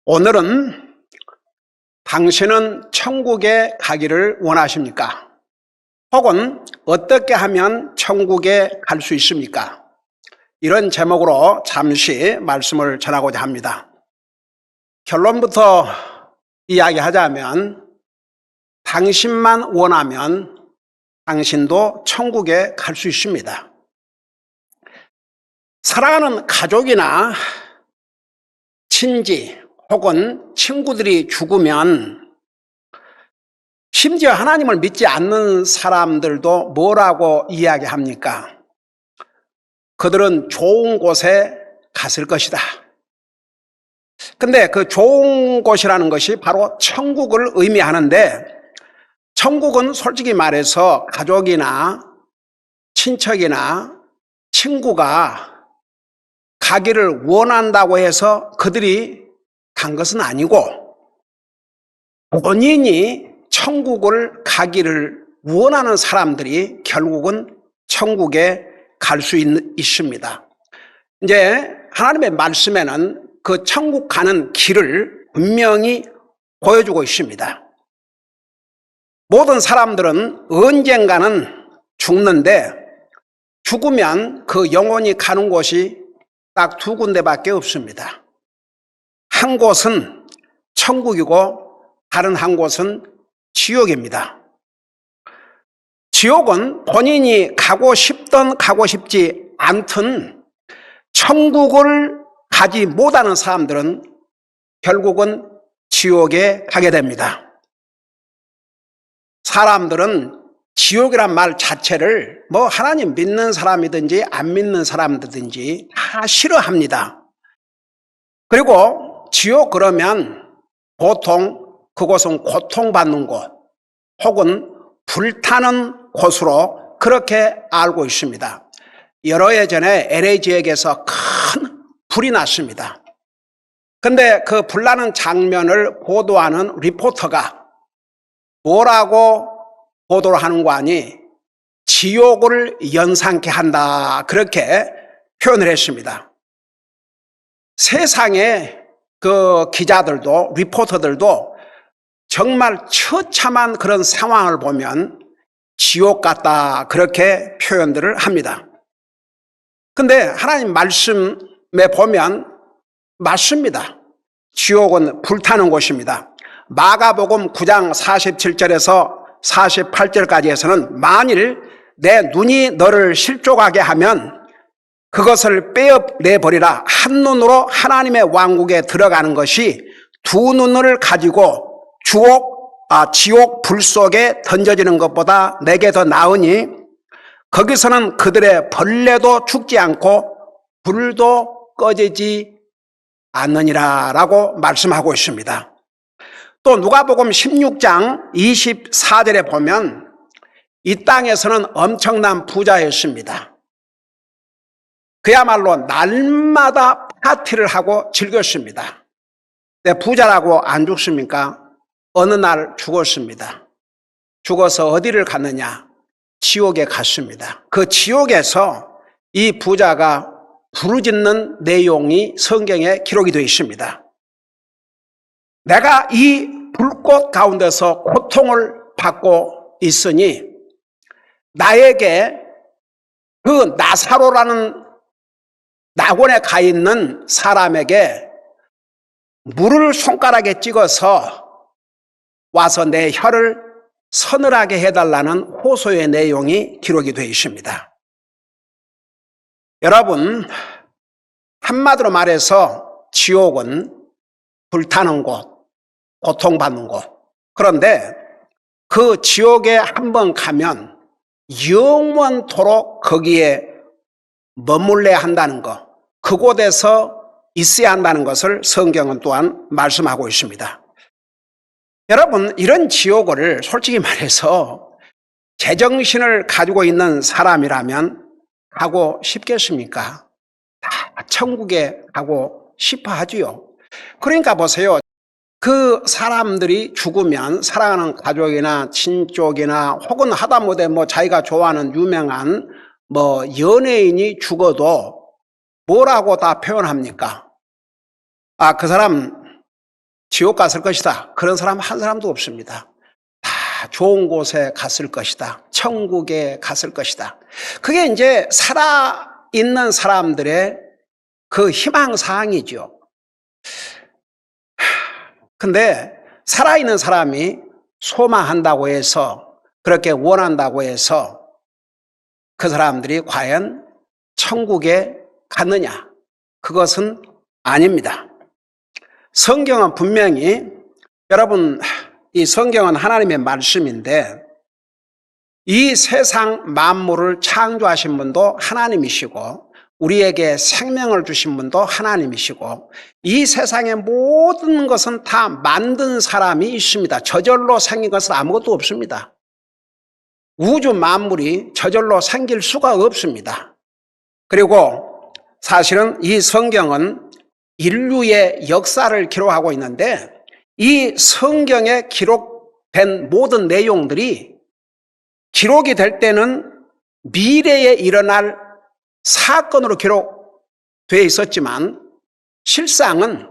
오늘은 당신은 천국에 가기를 원하십니까? 혹은 어떻게 하면 천국에 갈 수 있습니까? 이런 제목으로 잠시 말씀을 전하고자 합니다. 결론부터 이야기하자면 당신만 원하면 당신도 천국에 갈 수 있습니다. 사랑하는 가족이나 친지 혹은 친구들이 죽으면 심지어 하나님을 믿지 않는 사람들도 뭐라고 이야기합니까? 그들은 좋은 곳에 갔을 것이다. 근데 그 좋은 곳이라는 것이 바로 천국을 의미하는데, 천국은 솔직히 말해서 가족이나 친척이나 친구가 가기를 원한다고 해서 그들이 간 것은 아니고, 본인이 천국을 가기를 원하는 사람들이 결국은 천국에 갈 수 있습니다. 이제 하나님의 말씀에는 그 천국 가는 길을 분명히 보여주고 있습니다. 모든 사람들은 언젠가는 죽는데, 죽으면 그 영혼이 가는 곳이 딱 두 군데밖에 없습니다. 한 곳은 천국이고 다른 한 곳은 지옥입니다. 지옥은 본인이 가고 싶든 가고 싶지 않든 천국을 가지 못하는 사람들은 결국은 지옥에 가게 됩니다. 사람들은 지옥이란 말 자체를 하나님 믿는 사람이든지 안 믿는 사람이든지 다 싫어합니다. 그리고 지옥 그러면 보통 그곳은 고통받는 곳 혹은 불타는 곳으로 그렇게 알고 있습니다. 여러 해 전에 LA 지역에서 큰 불이 났습니다. 근데 그 불나는 장면을 보도하는 리포터가 뭐라고 보도를 하는 거 아니? 지옥을 연상케 한다, 그렇게 표현을 했습니다. 세상에 그 기자들도 리포터들도 정말 처참한 그런 상황을 보면 지옥 같다, 그렇게 표현들을 합니다. 근데 하나님 말씀에 보면 맞습니다. 지옥은 불타는 곳입니다. 마가복음 9장 47절에서 48절까지에서는 만일 내 눈이 너를 실족하게 하면 그것을 빼어내버리라. 한 눈으로 하나님의 왕국에 들어가는 것이 두 눈을 가지고 지옥 불 속에 던져지는 것보다 내게 더 나으니 거기서는 그들의 벌레도 죽지 않고 불도 꺼지지 않느니라 라고 말씀하고 있습니다. 또 누가복음 16장 24절에 보면 이 땅에서는 엄청난 부자였습니다. 그야말로 날마다 파티를 하고 즐겼습니다. 근데 부자라고 안 죽습니까? 어느 날 죽었습니다. 죽어서 어디를 갔느냐? 지옥에 갔습니다. 그 지옥에서 이 부자가 부르짖는 내용이 성경에 기록이 되어 있습니다. 내가 이 불꽃 가운데서 고통을 받고 있으니 나에게 그 나사로라는 낙원에 가 있는 사람에게 물을 손가락에 찍어서 와서 내 혀를 서늘하게 해달라는 호소의 내용이 기록이 되어 있습니다. 여러분, 한마디로 말해서 지옥은 불타는 곳, 고통받는 곳. 그런데 그 지옥에 한번 가면 영원토록 거기에 머물러야 한다는 것, 그곳에서 있어야 한다는 것을 성경은 또한 말씀하고 있습니다. 여러분, 이런 지옥을 솔직히 말해서 제정신을 가지고 있는 사람이라면 가고 싶겠습니까? 다 천국에 가고 싶어 하지요. 그러니까 보세요. 그 사람들이 죽으면 사랑하는 가족이나 친족이나 혹은 하다못해 자기가 좋아하는 유명한 연예인이 죽어도 뭐라고 다 표현합니까? 그 사람 지옥 갔을 것이다. 그런 사람 한 사람도 없습니다. 다 좋은 곳에 갔을 것이다. 천국에 갔을 것이다. 그게 이제 살아있는 사람들의 그 희망사항이죠. 근데 살아있는 사람이 소망한다고 해서, 그렇게 원한다고 해서 그 사람들이 과연 천국에 갔느냐? 그것은 아닙니다. 성경은 분명히, 여러분, 이 성경은 하나님의 말씀인데 이 세상 만물을 창조하신 분도 하나님이시고 우리에게 생명을 주신 분도 하나님이시고 이 세상의 모든 것은 다 만든 사람이 있습니다. 저절로 생긴 것은 아무것도 없습니다. 우주 만물이 저절로 생길 수가 없습니다. 그리고 사실은 이 성경은 인류의 역사를 기록하고 있는데 이 성경에 기록된 모든 내용들이 기록이 될 때는 미래에 일어날 사건으로 기록되어 있었지만 실상은,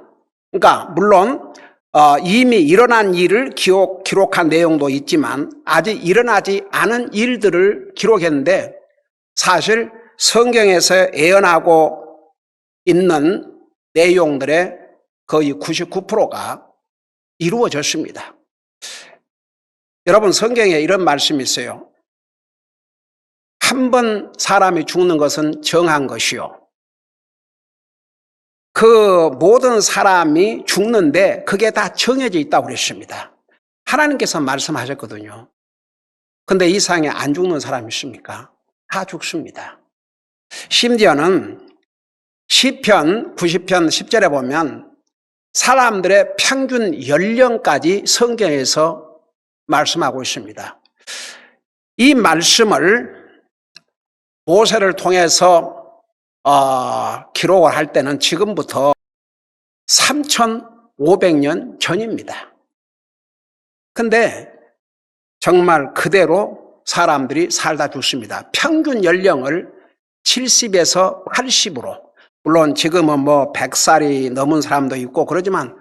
그러니까 물론 이미 일어난 일을 기록한 내용도 있지만 아직 일어나지 않은 일들을 기록했는데 사실 성경에서 예언하고 있는 내용들의 거의 99%가 이루어졌습니다. 여러분, 성경에 이런 말씀이 있어요. 한 번 사람이 죽는 것은 정한 것이요. 그 모든 사람이 죽는데 그게 다 정해져 있다고 그랬습니다. 하나님께서 말씀하셨거든요. 근데 이 세상에 안 죽는 사람이 있습니까? 다 죽습니다. 심지어는 시편 90편 10절에 보면 사람들의 평균 연령까지 성경에서 말씀하고 있습니다. 이 말씀을 모세를 통해서 기록을 할 때는 지금부터 3,500년 전입니다. 근데 정말 그대로 사람들이 살다 죽습니다. 평균 연령을 70에서 80으로, 물론 지금은 100살이 넘은 사람도 있고 그러지만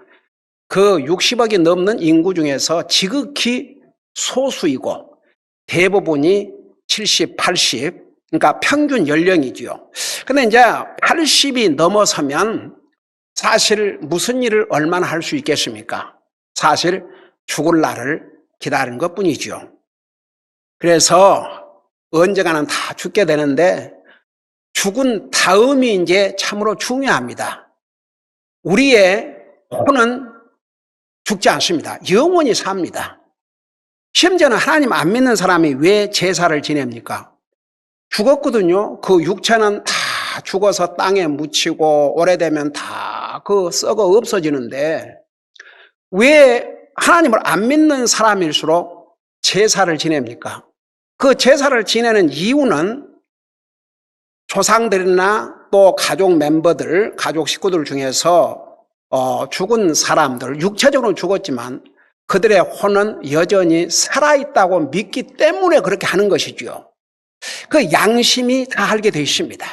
그 60억이 넘는 인구 중에서 지극히 소수이고 대부분이 70, 80, 그러니까 평균 연령이지요. 근데 이제 80이 넘어서면 사실 무슨 일을 얼마나 할 수 있겠습니까? 사실 죽을 날을 기다리는 것 뿐이지요. 그래서 언젠가는 다 죽게 되는데 죽은 다음이 이제 참으로 중요합니다. 우리의 혼은 죽지 않습니다. 영원히 삽니다. 심지어는 하나님 안 믿는 사람이 왜 제사를 지냅니까? 죽었거든요. 그 육체는 다 죽어서 땅에 묻히고 오래되면 다 그 썩어 없어지는데 왜 하나님을 안 믿는 사람일수록 제사를 지냅니까? 그 제사를 지내는 이유는 조상들이나 또 가족 멤버들, 가족 식구들 중에서 죽은 사람들, 육체적으로 죽었지만 그들의 혼은 여전히 살아있다고 믿기 때문에 그렇게 하는 것이죠. 그 양심이 다 알게 되어 있습니다.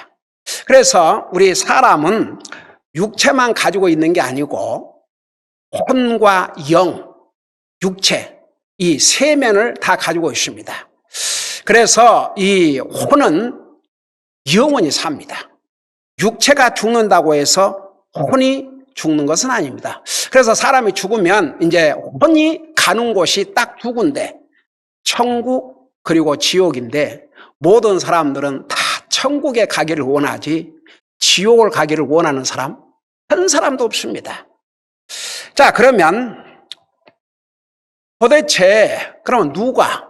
그래서 우리 사람은 육체만 가지고 있는 게 아니고 혼과 영, 육체, 이 세 면을 다 가지고 있습니다. 그래서 이 혼은 영원히 삽니다. 육체가 죽는다고 해서 혼이 죽는 것은 아닙니다. 그래서 사람이 죽으면 이제 혼이 가는 곳이 딱 두 군데, 천국 그리고 지옥인데 모든 사람들은 다 천국에 가기를 원하지 지옥을 가기를 원하는 사람 한 사람도 없습니다. 자, 그러면 도대체 그러면 누가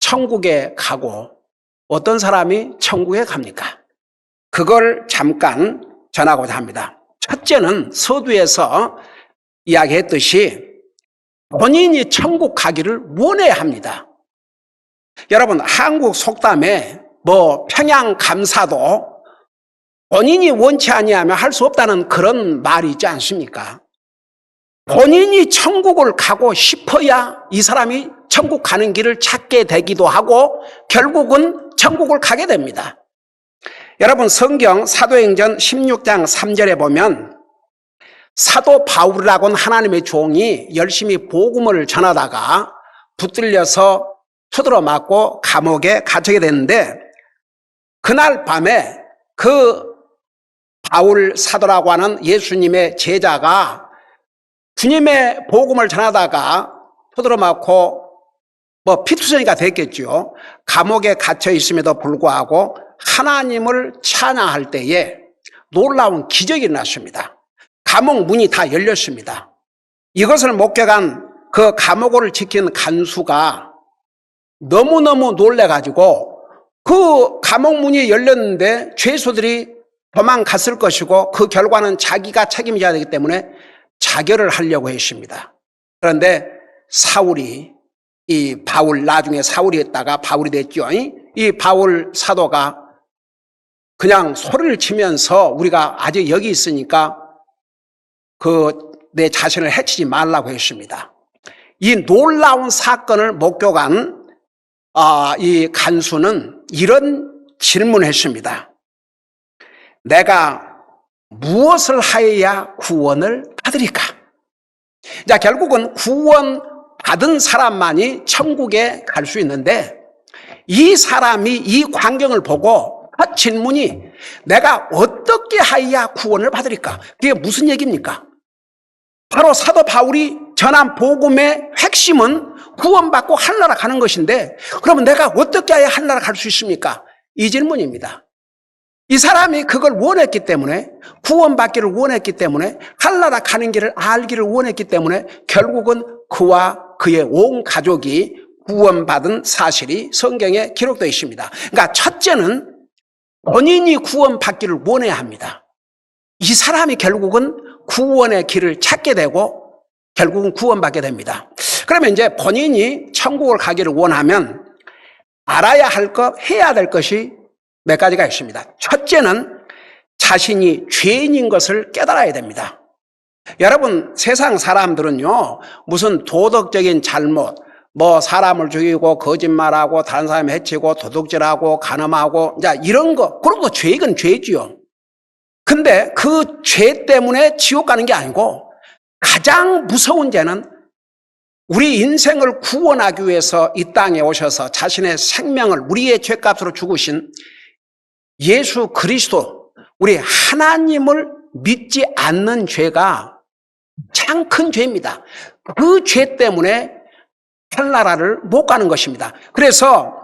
천국에 가고 어떤 사람이 천국에 갑니까? 그걸 잠깐 전하고자 합니다. 첫째는 서두에서 이야기했듯이 본인이 천국 가기를 원해야 합니다. 여러분, 한국 속담에 평양 감사도 본인이 원치 아니하면 할 수 없다는 그런 말이 있지 않습니까? 본인이 천국을 가고 싶어야 이 사람이 천국 가는 길을 찾게 되기도 하고 결국은 천국을 가게 됩니다. 여러분, 성경 사도행전 16장 3절에 보면 사도 바울이라고는 하나님의 종이 열심히 복음을 전하다가 붙들려서 두드러 맞고 감옥에 갇히게 됐는데, 그날 밤에 그 바울 사도라고 하는 예수님의 제자가 주님의 복음을 전하다가 두드러 맞고 피투성이가 됐겠죠. 감옥에 갇혀 있음에도 불구하고 하나님을 찬양할 때에 놀라운 기적이 났습니다. 감옥 문이 다 열렸습니다. 이것을 목격한 그 감옥을 지킨 간수가 너무너무 놀래가지고 그 감옥 문이 열렸는데 죄수들이 도망갔을 것이고 그 결과는 자기가 책임져야 되기 때문에 자결을 하려고 했습니다. 그런데 사울이, 이 바울, 나중에 사울이 했다가 바울이 됐죠. 이 바울 사도가 그냥 소리를 치면서 우리가 아직 여기 있으니까 내 자신을 해치지 말라고 했습니다. 이 놀라운 사건을 목격한 이 간수는 이런 질문을 했습니다. 내가 무엇을 하여야 구원을 받으리까? 자, 결국은 구원 받은 사람만이 천국에 갈 수 있는데, 이 사람이 이 광경을 보고 한 질문이 내가 어떻게 하여야 구원을 받으리까? 그게 무슨 얘기입니까? 바로 사도 바울이 전한 복음의 핵심은 구원받고 하늘나라 가는 것인데, 그러면 내가 어떻게 해야 하늘나라 갈 수 있습니까? 이 질문입니다. 이 사람이 그걸 원했기 때문에, 구원받기를 원했기 때문에, 하늘나라 가는 길을 알기를 원했기 때문에 결국은 그와 그의 온 가족이 구원받은 사실이 성경에 기록되어 있습니다. 그러니까 첫째는 본인이 구원받기를 원해야 합니다. 이 사람이 결국은 구원의 길을 찾게 되고 결국은 구원받게 됩니다. 그러면 이제 본인이 천국을 가기를 원하면 알아야 할 것, 해야 될 것이 몇 가지가 있습니다. 첫째는 자신이 죄인인 것을 깨달아야 됩니다. 여러분, 세상 사람들은요, 무슨 도덕적인 잘못, 사람을 죽이고 거짓말하고 다른 사람 해치고 도둑질하고 간음하고 이런 거, 그런 거 죄건 죄지요. 근데 그 죄 때문에 지옥 가는 게 아니고 가장 무서운 죄는 우리 인생을 구원하기 위해서 이 땅에 오셔서 자신의 생명을 우리의 죄값으로 죽으신 예수 그리스도, 우리 하나님을 믿지 않는 죄가 참 큰 죄입니다. 그 죄 때문에 하늘나라를 못 가는 것입니다. 그래서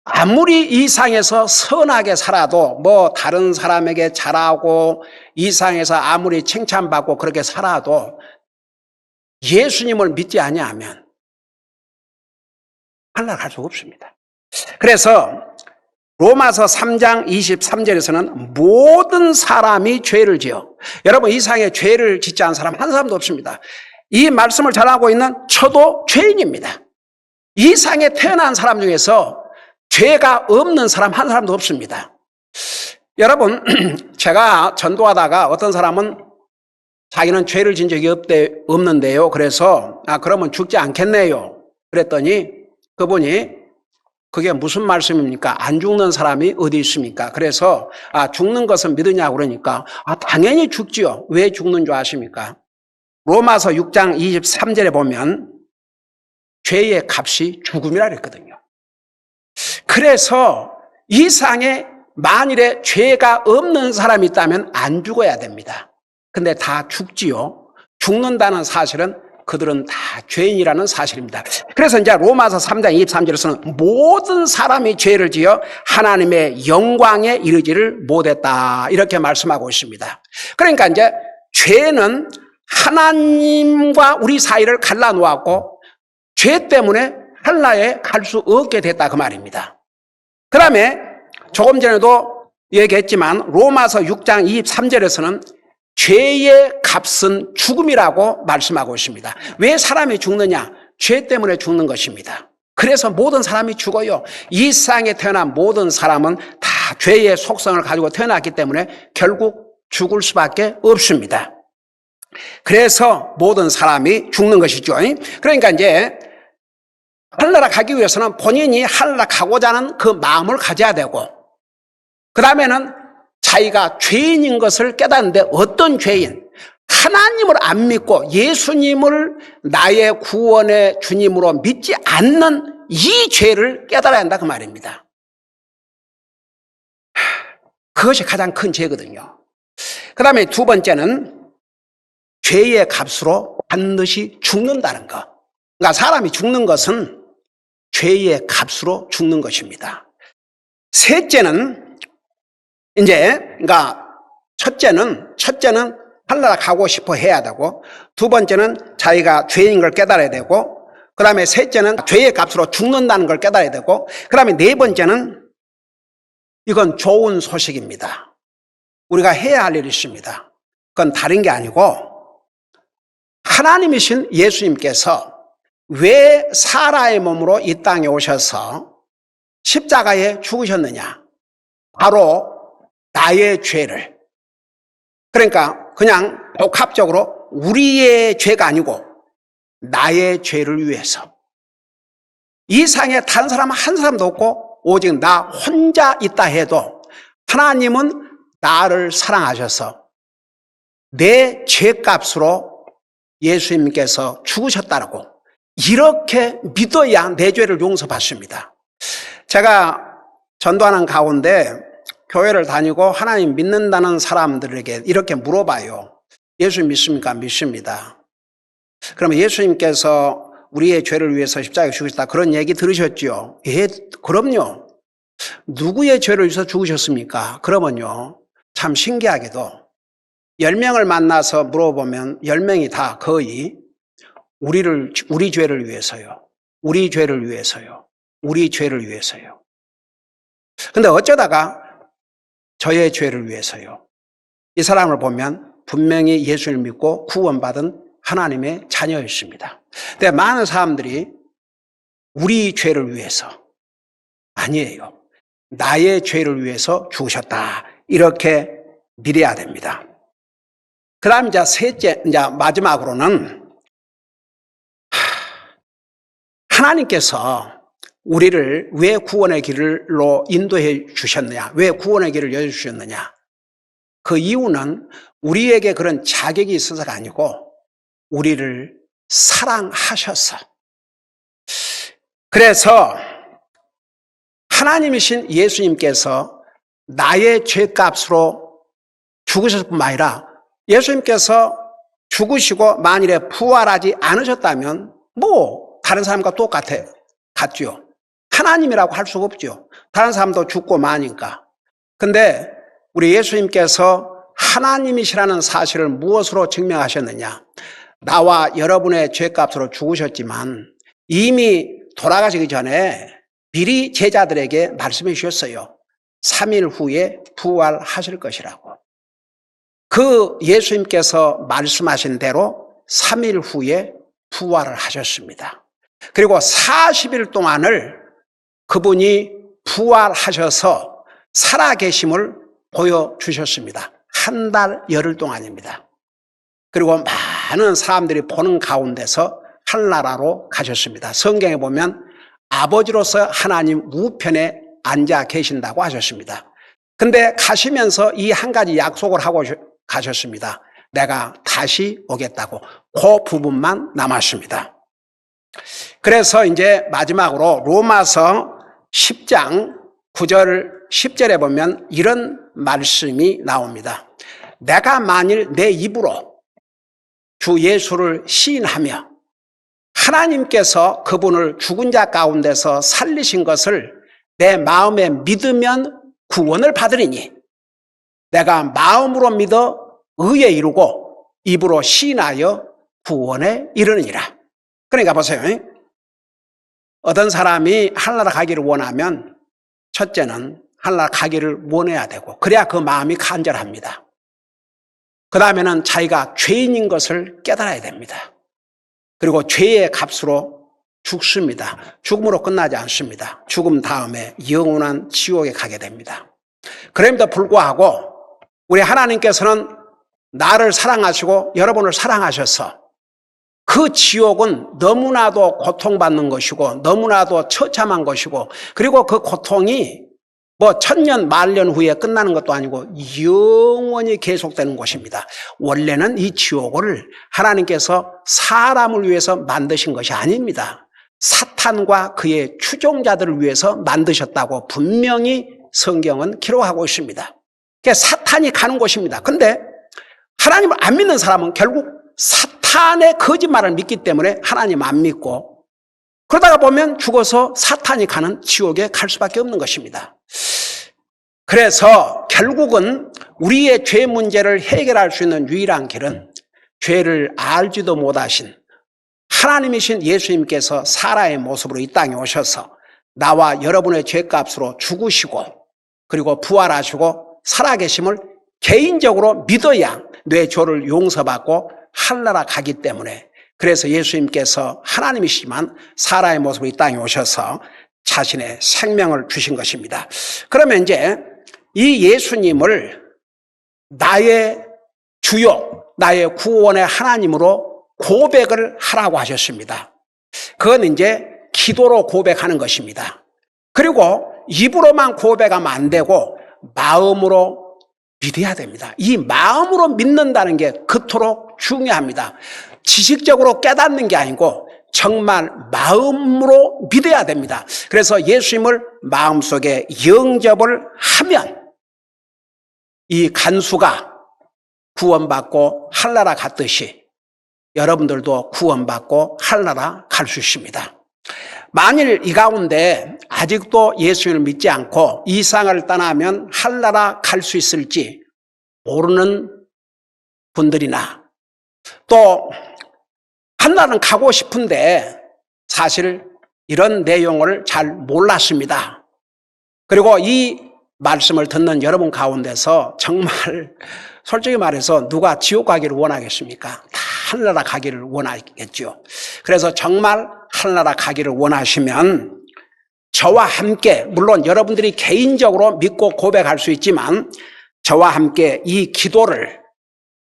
아무리 이 상에서 선하게 살아도 다른 사람에게 잘하고 이 상에서 아무리 칭찬받고 그렇게 살아도 예수님을 믿지 아니하면 하늘나라 갈 수가 없습니다. 그래서 로마서 3장 23절에서는 모든 사람이 죄를 지어, 여러분 이 상에 죄를 짓지 않은 사람 한 사람도 없습니다. 이 말씀을 전하고 있는 저도 죄인입니다. 이 상에 태어난 사람 중에서 죄가 없는 사람 한 사람도 없습니다. 여러분, 제가 전도하다가 어떤 사람은 자기는 죄를 진 적이 없는데요. 그래서 그러면 죽지 않겠네요. 그랬더니 그분이 그게 무슨 말씀입니까? 안 죽는 사람이 어디 있습니까? 그래서 죽는 것은 믿으냐고 그러니까 당연히 죽지요. 왜 죽는 줄 아십니까? 로마서 6장 23절에 보면 죄의 값이 죽음이라 그랬거든요. 그래서 이 상에 만일에 죄가 없는 사람이 있다면 안 죽어야 됩니다. 근데 다 죽지요. 죽는다는 사실은 그들은 다 죄인이라는 사실입니다. 그래서 이제 로마서 3장 23절에서는 모든 사람이 죄를 지어 하나님의 영광에 이르지를 못했다, 이렇게 말씀하고 있습니다. 그러니까 이제 죄는 하나님과 우리 사이를 갈라놓았고 죄 때문에 하늘나라에 갈 수 없게 됐다, 그 말입니다. 그 다음에 조금 전에도 얘기했지만 로마서 6장 23절에서는 죄의 값은 죽음이라고 말씀하고 있습니다. 왜 사람이 죽느냐? 죄 때문에 죽는 것입니다. 그래서 모든 사람이 죽어요. 이 세상에 태어난 모든 사람은 다 죄의 속성을 가지고 태어났기 때문에 결국 죽을 수밖에 없습니다. 그래서 모든 사람이 죽는 것이죠. 그러니까 이제 하늘나라 가기 위해서는 본인이 하늘나라 가고자 하는 그 마음을 가져야 되고, 그 다음에는 자기가 죄인인 것을 깨닫는데 어떤 죄인? 하나님을 안 믿고 예수님을 나의 구원의 주님으로 믿지 않는 이 죄를 깨달아야 한다 그 말입니다. 그것이 가장 큰 죄거든요. 그 다음에 두 번째는 죄의 값으로 반드시 죽는다는 것. 그러니까 사람이 죽는 것은 죄의 값으로 죽는 것입니다. 셋째는 그러니까 첫째는 하늘나라 가고 싶어 해야 되고, 두 번째는 자기가 죄인 걸 깨달아야 되고, 그 다음에 셋째는 죄의 값으로 죽는다는 걸 깨달아야 되고, 그 다음에 네 번째는 이건 좋은 소식입니다. 우리가 해야 할 일이 있습니다. 그건 다른 게 아니고 하나님이신 예수님께서 왜 사라의 몸으로 이 땅에 오셔서 십자가에 죽으셨느냐? 바로 나의 죄를, 그러니까 그냥 복합적으로 우리의 죄가 아니고 나의 죄를 위해서, 이 세상에 다른 사람 한 사람도 없고 오직 나 혼자 있다 해도 하나님은 나를 사랑하셔서 내 죄값으로 예수님께서 죽으셨다라고 이렇게 믿어야 내 죄를 용서받습니다. 제가 전도하는 가운데 교회를 다니고 하나님 믿는다는 사람들에게 이렇게 물어봐요. 예수 믿습니까? 믿습니다. 그러면 예수님께서 우리의 죄를 위해서 십자가에 죽으셨다 그런 얘기 들으셨죠? 예, 그럼요. 누구의 죄를 위해서 죽으셨습니까? 그러면요, 참 신기하게도 10명을 만나서 물어보면 10명이 다 거의 우리 죄를 위해서요. 우리 죄를 위해서요. 우리 죄를 위해서요. 근데 어쩌다가 저의 죄를 위해서요. 이 사람을 보면 분명히 예수를 믿고 구원받은 하나님의 자녀였습니다. 근데 많은 사람들이 우리 죄를 위해서, 아니에요. 나의 죄를 위해서 죽으셨다. 이렇게 믿어야 됩니다. 그 다음 이제 마지막으로는 하나님께서 우리를 왜 구원의 길로 인도해 주셨느냐? 왜 구원의 길을 열어주셨느냐? 그 이유는 우리에게 그런 자격이 있어서가 아니고 우리를 사랑하셔서. 그래서 하나님이신 예수님께서 나의 죄값으로 죽으셨을 뿐만 아니라 예수님께서 죽으시고 만일에 부활하지 않으셨다면 다른 사람과 같죠. 하나님이라고 할 수가 없죠. 다른 사람도 죽고 마니까. 근데 우리 예수님께서 하나님이시라는 사실을 무엇으로 증명하셨느냐? 나와 여러분의 죄값으로 죽으셨지만 이미 돌아가시기 전에 미리 제자들에게 말씀해 주셨어요. 3일 후에 부활하실 것이라고. 그 예수님께서 말씀하신 대로 3일 후에 부활을 하셨습니다. 그리고 40일 동안을 그분이 부활하셔서 살아계심을 보여주셨습니다. 한 달 열흘 동안입니다. 그리고 많은 사람들이 보는 가운데서 하늘나라로 가셨습니다. 성경에 보면 아버지로서 하나님 우편에 앉아 계신다고 하셨습니다. 근데 가시면서 이 한 가지 약속을 하고 가셨습니다. 내가 다시 오겠다고. 그 부분만 남았습니다. 그래서 이제 마지막으로 로마서 10장 9절 10절에 보면 이런 말씀이 나옵니다. 내가 만일 내 입으로 주 예수를 시인하며 하나님께서 그분을 죽은 자 가운데서 살리신 것을 내 마음에 믿으면 구원을 받으리니 내가 마음으로 믿어 의에 이르고 입으로 시인하여 구원에 이르느니라. 그러니까 보세요. 어떤 사람이 하늘나라 가기를 원하면 첫째는 하늘나라 가기를 원해야 되고 그래야 그 마음이 간절합니다. 그 다음에는 자기가 죄인인 것을 깨달아야 됩니다. 그리고 죄의 값으로 죽습니다. 죽음으로 끝나지 않습니다. 죽음 다음에 영원한 지옥에 가게 됩니다. 그럼에도 불구하고 우리 하나님께서는 나를 사랑하시고 여러분을 사랑하셔서 그 지옥은 너무나도 고통받는 것이고 너무나도 처참한 것이고 그리고 그 고통이 뭐 천년 만년 후에 끝나는 것도 아니고 영원히 계속되는 곳입니다. 원래는 이 지옥을 하나님께서 사람을 위해서 만드신 것이 아닙니다. 사탄과 그의 추종자들을 위해서 만드셨다고 분명히 성경은 기록하고 있습니다. 그러니까 사탄이 가는 곳입니다. 그런데 하나님을 안 믿는 사람은 결국 사탄의 거짓말을 믿기 때문에 하나님 안 믿고, 그러다가 보면 죽어서 사탄이 가는 지옥에 갈 수밖에 없는 것입니다. 그래서 결국은 우리의 죄 문제를 해결할 수 있는 유일한 길은 죄를 알지도 못하신 하나님이신 예수님께서 사람의 모습으로 이 땅에 오셔서 나와 여러분의 죄값으로 죽으시고 그리고 부활하시고 살아계심을 개인적으로 믿어야 내 죄를 용서받고 하늘나라 가기 때문에, 그래서 예수님께서 하나님이시지만 사람의 모습으로 이 땅에 오셔서 자신의 생명을 주신 것입니다. 그러면 이제 이 예수님을 나의 주요, 나의 구원의 하나님으로 고백을 하라고 하셨습니다. 그건 이제 기도로 고백하는 것입니다. 그리고 입으로만 고백하면 안 되고 마음으로 믿어야 됩니다. 이 마음으로 믿는다는 게 그토록 중요합니다. 지식적으로 깨닫는 게 아니고 정말 마음으로 믿어야 됩니다. 그래서 예수님을 마음속에 영접을 하면 이 간수가 구원받고 하늘나라 갔듯이 여러분들도 구원받고 하늘나라 갈 수 있습니다. 만일 이 가운데 아직도 예수님을 믿지 않고 이 세상을 떠나면 하늘나라 갈 수 있을지 모르는 분들이나, 또 하늘나라는 가고 싶은데 사실 이런 내용을 잘 몰랐습니다. 그리고 이 말씀을 듣는 여러분 가운데서 정말 솔직히 말해서 누가 지옥 가기를 원하겠습니까? 다 하늘나라 가기를 원하겠죠. 그래서 정말 하늘나라 가기를 원하시면 저와 함께, 물론 여러분들이 개인적으로 믿고 고백할 수 있지만 저와 함께 이 기도를,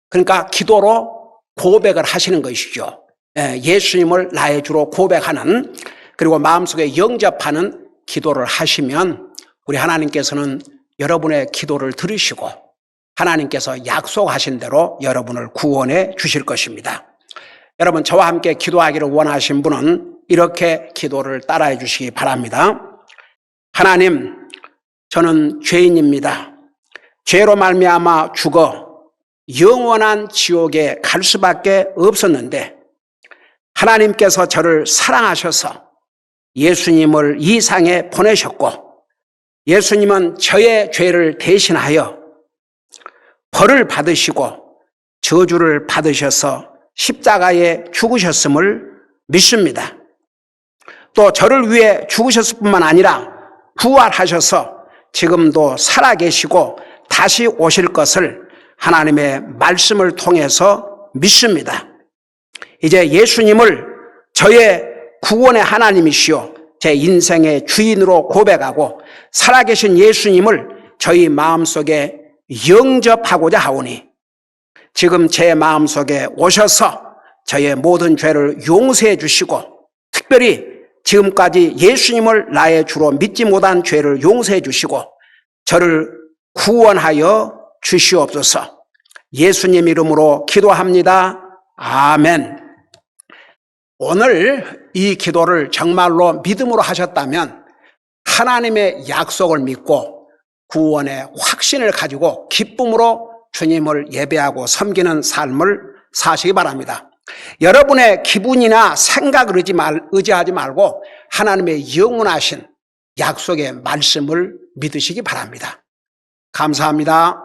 그러니까 기도로 고백을 하시는 것이죠. 예수님을 나의 주로 고백하는, 그리고 마음속에 영접하는 기도를 하시면 우리 하나님께서는 여러분의 기도를 들으시고 하나님께서 약속하신 대로 여러분을 구원해 주실 것입니다. 여러분, 저와 함께 기도하기를 원하신 분은 이렇게 기도를 따라해 주시기 바랍니다. 하나님, 저는 죄인입니다. 죄로 말미암아 죽어 영원한 지옥에 갈 수밖에 없었는데 하나님께서 저를 사랑하셔서 예수님을 이 상에 보내셨고, 예수님은 저의 죄를 대신하여 벌을 받으시고 저주를 받으셔서 십자가에 죽으셨음을 믿습니다. 또 저를 위해 죽으셨을 뿐만 아니라 부활하셔서 지금도 살아계시고 다시 오실 것을 하나님의 말씀을 통해서 믿습니다. 이제 예수님을 저의 구원의 하나님이시오, 제 인생의 주인으로 고백하고 살아계신 예수님을 저희 마음속에 영접하고자 하오니 지금 제 마음속에 오셔서 저의 모든 죄를 용서해 주시고, 특별히 지금까지 예수님을 나의 주로 믿지 못한 죄를 용서해 주시고 저를 구원하여 주시옵소서. 예수님 이름으로 기도합니다. 아멘. 오늘 이 기도를 정말로 믿음으로 하셨다면 하나님의 약속을 믿고 구원의 확신을 가지고 기쁨으로 주님을 예배하고 섬기는 삶을 사시기 바랍니다. 여러분의 기분이나 생각을 의지하지 말고 하나님의 영원하신 약속의 말씀을 믿으시기 바랍니다. 감사합니다.